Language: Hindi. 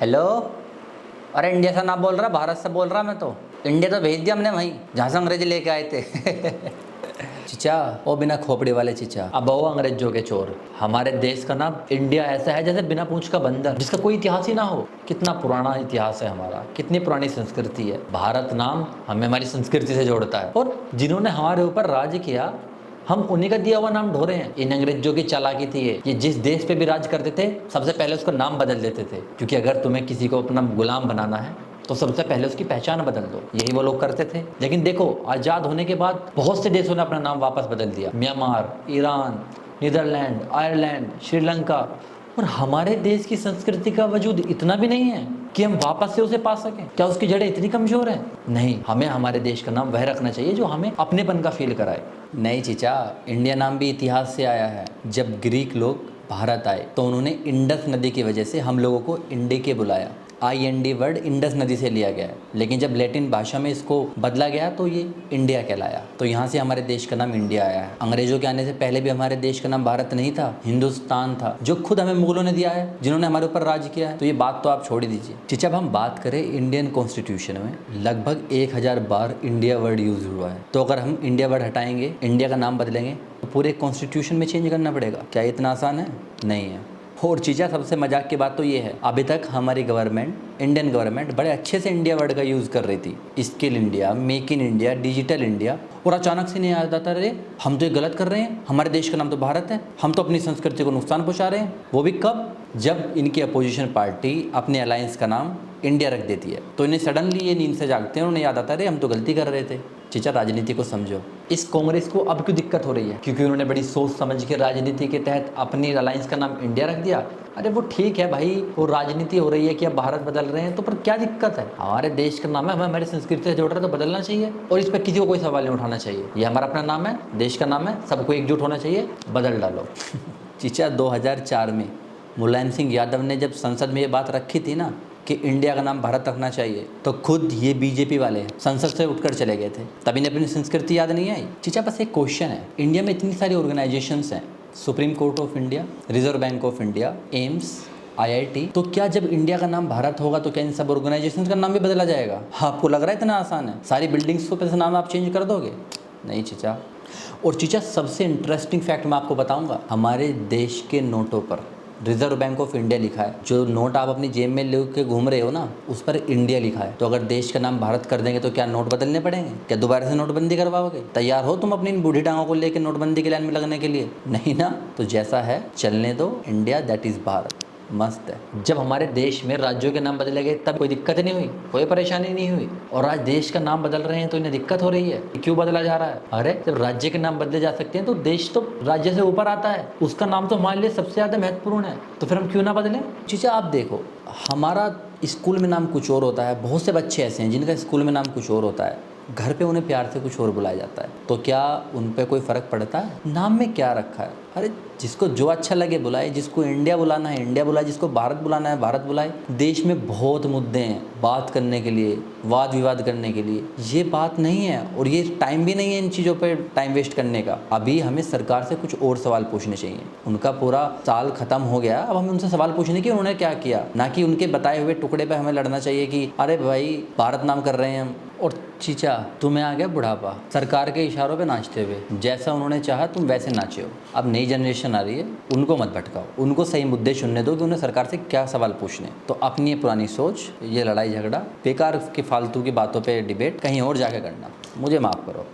हेलो। अरे इंडिया से ना बोल रहा, भारत से बोल रहा मैं तो। इंडिया तो भेज दिया हमने वहीं जहाँ से अंग्रेज लेके आए थे। चिचा, ओ बिना खोपड़ी वाले चिचा, अब वो अंग्रेजों के चोर। हमारे देश का नाम इंडिया ऐसा है जैसे बिना पूंछ का बंदर, जिसका कोई इतिहास ही ना हो। कितना पुराना इतिहास है हमारा, कितनी पुरानी संस्कृति है। भारत नाम हमें हमारी संस्कृति से जोड़ता है, और जिन्होंने हमारे ऊपर राज किया, हम उन्हीं का दिया हुआ नाम ढो रहे हैं। इन अंग्रेजों की चालाकी थी ये जिस देश पे भी राज करते थे सबसे पहले उसका नाम बदल देते थे, क्योंकि अगर तुम्हें किसी को अपना गुलाम बनाना है तो सबसे पहले उसकी पहचान बदल दो। यही वो लोग करते थे। लेकिन देखो, आज़ाद होने के बाद बहुत से देशों ने अपना नाम वापस बदल दिया। Myanmar, Iran, Netherland, Ireland, Sri Lanka. और हमारे देश की संस्कृति का वजूद इतना भी नहीं है कि हम वापस से उसे पा सकें। क्या उसकी जड़ें इतनी कमजोर हैं? नहीं, हमें हमारे देश का नाम वह रखना चाहिए जो हमें अपनेपन का फील कराए। नहीं चीचा, इंडिया नाम भी इतिहास से आया है। जब ग्रीक लोग भारत आए तो उन्होंने इंडस नदी की वजह से हम लोगों को इंडिके बुलाया। IND वर्ड इंडस नदी से लिया गया है, लेकिन जब लैटिन भाषा में इसको बदला गया तो ये इंडिया कहलाया। तो यहाँ से हमारे देश का नाम इंडिया आया है। अंग्रेजों के आने से पहले भी हमारे देश का नाम भारत नहीं था, हिंदुस्तान था, जो खुद हमें मुगलों ने दिया है, जिन्होंने हमारे ऊपर राज किया है। तो ये बात तो आप छोड़ ही दीजिए। चीचा, अब हम बात करें इंडियन कॉन्स्टिट्यूशन में लगभग 1000 बार इंडिया वर्ड यूज हुआ है। तो अगर हम इंडिया वर्ड हटाएंगे, इंडिया का नाम बदलेंगे, तो पूरे कॉन्स्टिट्यूशन में चेंज करना पड़ेगा। क्या इतना आसान है? नहीं है। और चीज़ा, सबसे मजाक की बात तो ये है, अभी तक हमारी गवर्नमेंट, इंडियन गवर्नमेंट बड़े अच्छे से इंडिया वर्ड का यूज़ कर रही थी। Skill India, make in India, digital India. और अचानक से नहीं याद आता, अरे हम तो ये गलत कर रहे हैं, हमारे देश का नाम तो भारत है, हम तो अपनी संस्कृति को नुकसान पहुंचा रहे हैं। वो भी कब? जब इनकी अपोजिशन पार्टी अपने अलायंस का नाम इंडिया रख देती है, तो इन्हें सडनली ये नींद से जागते हैं, उन्हें याद आता है अरे हम तो गलती कर रहे थे। चीचा, राजनीति को समझो। इस कांग्रेस को अब क्यों दिक्कत हो रही है? क्योंकि उन्होंने बड़ी सोच समझ के राजनीति के तहत अपनी अलायंस का नाम इंडिया रख दिया। अरे वो ठीक है भाई, वो राजनीति हो रही है कि अब भारत बदल रहे हैं, तो पर क्या दिक्कत है? हमारे देश का नाम है, हमें हमारी संस्कृति से जोड़ रहे हैं, तो बदलना चाहिए। और इस पर किसी को कोई सवाल नहीं उठाना चाहिए। ये हमारा अपना नाम है, देश का नाम है, सबको एकजुट होना चाहिए, बदल डालो। चीचा, 2004 में मुलायम सिंह यादव ने जब संसद में ये बात रखी थी ना कि इंडिया का नाम भारत रखना चाहिए, तो खुद ये बीजेपी वाले संसद से उठकर चले गए थे। तभी इन्हें अपनी संस्कृति याद नहीं आई। चीचा, बस एक क्वेश्चन है, इंडिया में इतनी सारी ऑर्गेनाइजेशंस हैं, supreme court of India, reserve bank of India, AIIMS, IIT, तो क्या जब इंडिया का नाम भारत होगा तो क्या इन सब ऑर्गेनाइजेशन का नाम भी बदला जाएगा? आपको लग रहा है इतना आसान है? सारी बिल्डिंग्स को पैसे नाम आप चेंज कर दोगे? नहीं चीचा। और चीचा, सबसे इंटरेस्टिंग फैक्ट मैं आपको बताऊंगा, हमारे देश के नोटों पर रिजर्व बैंक ऑफ इंडिया लिखा है। जो नोट आप अपनी जेब में लेके घूम रहे हो ना, उस पर इंडिया लिखा है। तो अगर देश का नाम भारत कर देंगे तो क्या नोट बदलने पड़ेंगे? क्या दोबारा से नोटबंदी करवाओगे? तैयार हो तुम अपनी इन बूढ़ी टांगों को लेकर नोटबंदी की लाइन में लगने के लिए? नहीं ना। तो जैसा है चलने दो, इंडिया दैट इज भारत, मस्त है। जब हमारे देश में राज्यों के नाम बदले गए तब कोई दिक्कत नहीं हुई, कोई परेशानी नहीं हुई। और आज देश का नाम बदल रहे हैं तो इन्हें दिक्कत हो रही है, क्यों बदला जा रहा है? अरे जब राज्य के नाम बदले जा सकते हैं तो देश तो राज्य से ऊपर आता है, उसका नाम तो हमारे लिए सबसे ज़्यादा महत्वपूर्ण है, तो फिर हम क्यों ना बदलें? चीज़ें आप देखो, हमारा स्कूल में नाम कुछ और होता है, बहुत से बच्चे ऐसे हैं जिनका स्कूल में नाम कुछ और होता है, घर पे उन्हें प्यार से कुछ और बुलाया जाता है। तो क्या उन पे कोई फ़र्क पड़ता है? नाम में क्या रखा है? अरे जिसको जो अच्छा लगे बुलाए, जिसको इंडिया बुलाना है इंडिया बुलाए, जिसको भारत बुलाना है भारत बुलाए। देश में बहुत मुद्दे हैं बात करने के लिए, वाद विवाद करने के लिए। ये बात नहीं है और ये टाइम भी नहीं है इन चीज़ों पे टाइम वेस्ट करने का। अभी हमें सरकार से कुछ और सवाल पूछने चाहिए। उनका पूरा साल खत्म हो गया, अब हमें उनसे सवाल पूछने की उन्होंने क्या किया, ना कि उनके बताए हुए टुकड़े पे हमें लड़ना चाहिए कि अरे भाई भारत नाम कर रहे हैं हम। और चीचा, तुम्हें आ गया बुढ़ापा सरकार के इशारों पे नाचते हुए। जैसा उन्होंने चाहा तुम वैसे नाचे हो। अब नई जनरेशन आ रही है, उनको मत भटकाओ, उनको सही मुद्दे चुनने दो कि उन्हें सरकार से क्या सवाल पूछने। तो अपनी ये पुरानी सोच, ये लड़ाई झगड़ा, बेकार की फालतू की बातों पे डिबेट कहीं और जाके करना। मुझे माफ़ करो।